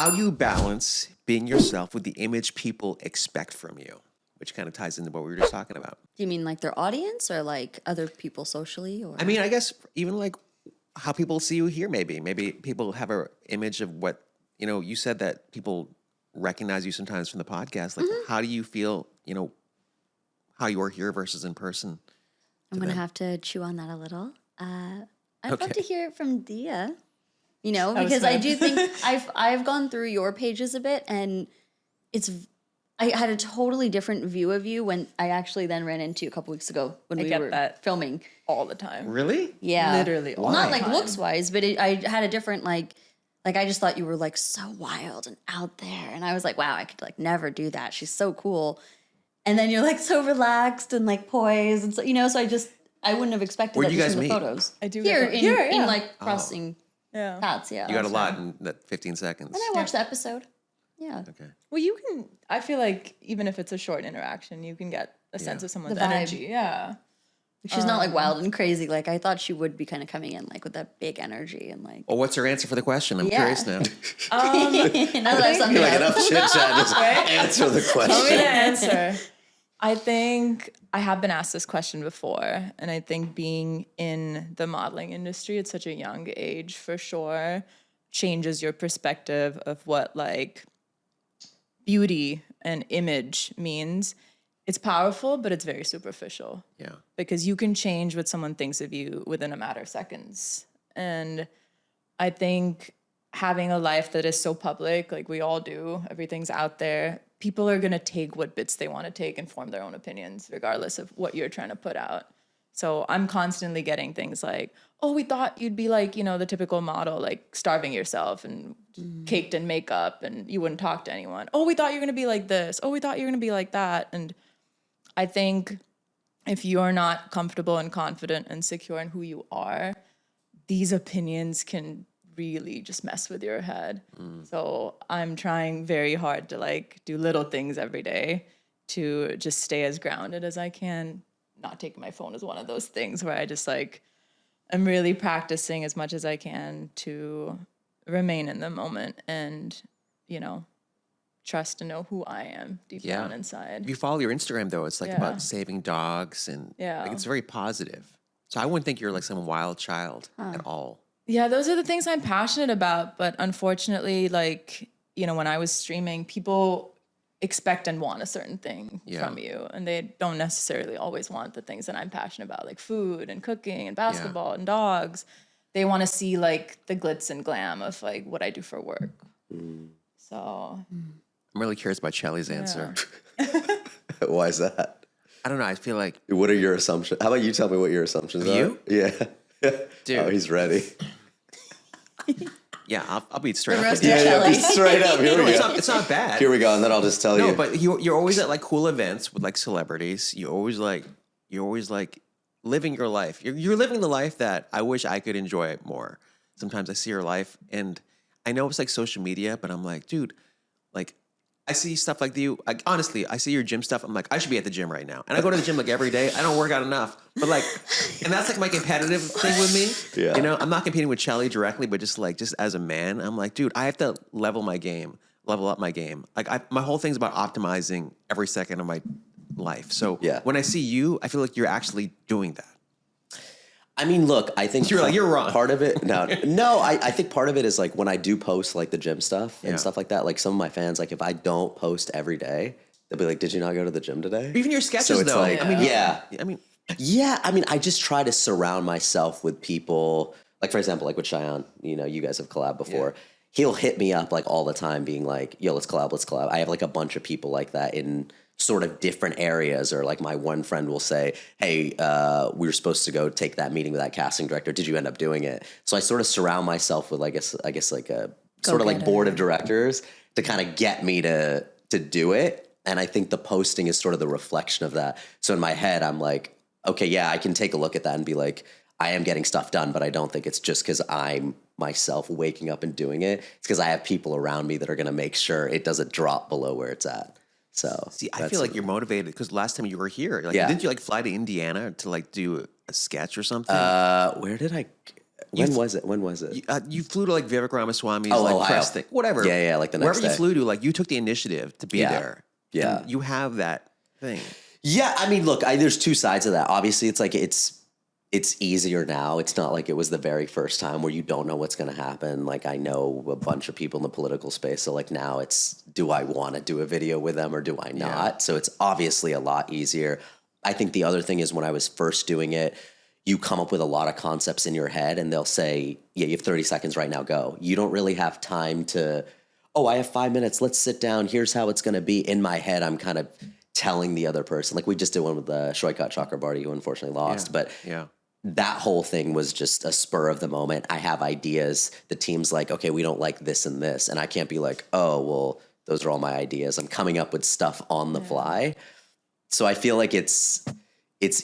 How do you balance being yourself with the image people expect from you? Which kind of ties into what we were just talking about. Do you mean like their audience or like other people socially? Or I mean, I guess even like how people see you here, maybe. Maybe people have an image of what, you said that people recognize you sometimes from the podcast. Like, how do you feel, how you are here versus in person? I'm going to have to chew on that a little. I'd love to hear it from Diya, because I do think I've gone through your pages a bit, and I had a totally different view of you when I actually then ran into you a couple weeks ago when we were filming. All the time. Really? Yeah. Literally all Not the like time. looks wise, but I had a different like I just thought you were like so wild and out there. And I was like, wow, I could like never do that. She's so cool. And then you're like so relaxed and like poised. And so, so I wouldn't have expected Where'd that you just guys from the meet? photos. I do Here, get in like crossing paths, yeah. You got a lot in that 15 seconds. And I watched the episode. Yeah. Okay. Well, I feel like even if it's a short interaction, you can get a sense of someone's The vibe. energy. Yeah. She's not like wild and crazy. Like I thought she would be kind of coming in like with that big energy and like. Well, what's her answer for the question? I'm curious now. Now that I have something Like else. enough chit chat, just answer the Tell me question. the answer. I think I have been asked this question before, and I think being in the modeling industry at such a young age, for sure, changes your perspective of what like beauty and image means. It's powerful, but it's very superficial. Yeah. Because you can change what someone thinks of you within a matter of seconds. And I think having a life that is so public, like we all do, everything's out there, people are going to take what bits they want to take and form their own opinions, regardless of what you're trying to put out. So I'm constantly getting things like, oh, we thought you'd be like, the typical model, like starving yourself and caked in makeup and you wouldn't talk to anyone. Oh, we thought you were going to be like this. Oh, we thought you were going to be like that. And I think if you're not comfortable and confident and secure in who you are, these opinions can really just mess with your head. So I'm trying very hard to like do little things every day to just stay as grounded as I can. Not taking my phone is one of those things where I just like, I'm really practicing as much as I can to remain in the moment and, trust to know who I am deep down inside. If you follow your Instagram, though, it's like about saving dogs and like, it's very positive. So I wouldn't think you're like some wild child at all. Yeah, those are the things I'm passionate about. But unfortunately, like, when I was streaming, people expect and want a certain thing from you. And they don't necessarily always want the things that I'm passionate about, like food and cooking and basketball and dogs. They want to see like the glitz and glam of like what I do for work. So I'm really curious about Chelly's answer. Why is that? I don't know. I feel like What are your assumptions? How about you tell me what your assumptions are? You? Yeah. Dude. Oh, he's ready. yeah, I'll be straight up. rest with you. of Yeah, Chelly. be straight up. Here we go. It's not bad. Here we go, and then I'll just tell No, you. but you're always at like cool events with like celebrities. You're always like living your life. You're living the life that I wish I could enjoy more. Sometimes I see your life and I know it's like social media, but I'm like, dude, like I see stuff like you. Like, honestly, I see your gym stuff. I'm like, I should be at the gym right now. And I go to the gym like every day. I don't work out enough, but like, and that's like my competitive thing with me. Yeah. I'm not competing with Chelly directly, but just as a man, I'm like, dude, I have to level up my game. Like my whole thing's about optimizing every second of my life. So when I see you, I feel like you're actually doing that. I mean, look, I think you're wrong. Part of it, no, I think part of it is like when I do post like the gym stuff and stuff like that, like some of my fans, like if I don't post every day, they'll be like, did you not go to the gym today? Even your sketches, So it's though. like, I mean, I just try to surround myself with people, like for example, like with Cheyenne, you guys have collabed before. Yeah. He'll hit me up like all the time being like, yo, let's collab. I have like a bunch of people like that in sort of different areas, or like my one friend will say, hey, we were supposed to go take that meeting with that casting director. Did you end up doing it? So I sort of surround myself with, I guess like a sort of like board of directors to kind of get me to do it. And I think the posting is sort of the reflection of that. So in my head, I'm like, okay, yeah, I can take a look at that and be like, I am getting stuff done, but I don't think it's just because I'm myself waking up and doing it. It's because I have people around me that are going to make sure it doesn't drop below where it's at. So see, I feel like you're motivated because last time you were here, like, didn't you like fly to Indiana to like do a sketch or something? Where did I? when was it? When was it? You flew to like Vivek Ramaswamy's Oh, like Ohio. press thing, whatever. Yeah, like the next wherever you day. flew to, like you took the initiative to be there. Yeah. And you have that thing. Yeah, I mean, look, there's two sides of that. Obviously, it's like it's easier now. It's not like it was the very first time where you don't know what's going to happen. Like I know a bunch of people in the political space, so like now it's, do I want to do a video with them or do I not? Yeah. So it's obviously a lot easier. I think the other thing is when I was first doing it, you come up with a lot of concepts in your head and they'll say, yeah, you have 30 seconds right now, go. You don't really have time to, oh, I have 5 minutes. Let's sit down. Here's how it's going to be. In my head, I'm kind of telling the other person. Like we just did one with the Shoykat Chakrabarty, who unfortunately lost. But that whole thing was just a spur of the moment. I have ideas. The team's like, okay, we don't like this and this. And I can't be like, oh, well, those are all my ideas. I'm coming up with stuff on the fly. So I feel like it's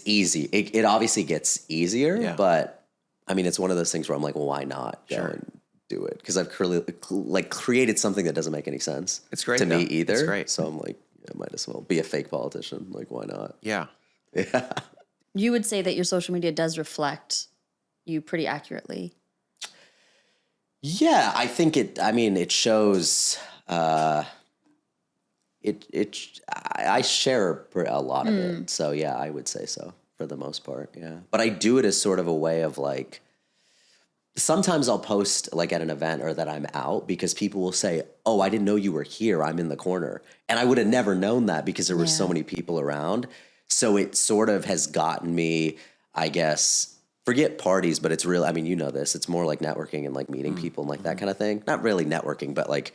easy. It obviously gets easier, but I mean, it's one of those things where I'm like, well, why not go and do it? Because I've created something that doesn't make any sense. It's great to me though. either. It's great. So I'm like, I might as well be a fake politician. Like, why not? Yeah. Yeah. You would say that your social media does reflect you pretty accurately. Yeah, I think it. I mean, it shows. I share a lot of it, so yeah, I would say so for the most part. Yeah, but I do it as sort of a way of like. Sometimes I'll post like at an event or that I'm out because people will say, "Oh, I didn't know you were here. I'm in the corner," and I would have never known that because there were so many people around. So it sort of has gotten me, I guess. Forget parties, but it's real. I mean, you know this. It's more like networking and like meeting people and like that kind of thing. Not really networking, but like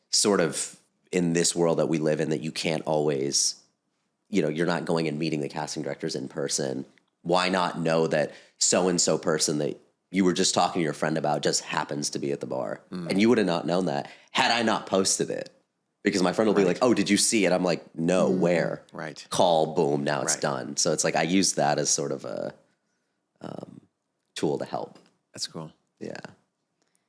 sort of in this world that we live in that you can't always, you're not going and meeting the casting directors in person. Why not know that so-and-so person that you were just talking to your friend about just happens to be at the bar? And you would have not known that had I not posted it. Because my friend will be like, oh, did you see it? I'm like, no, where? Right. Call, boom, now it's done. So it's like I use that as sort of a tool to help. That's cool. Yeah.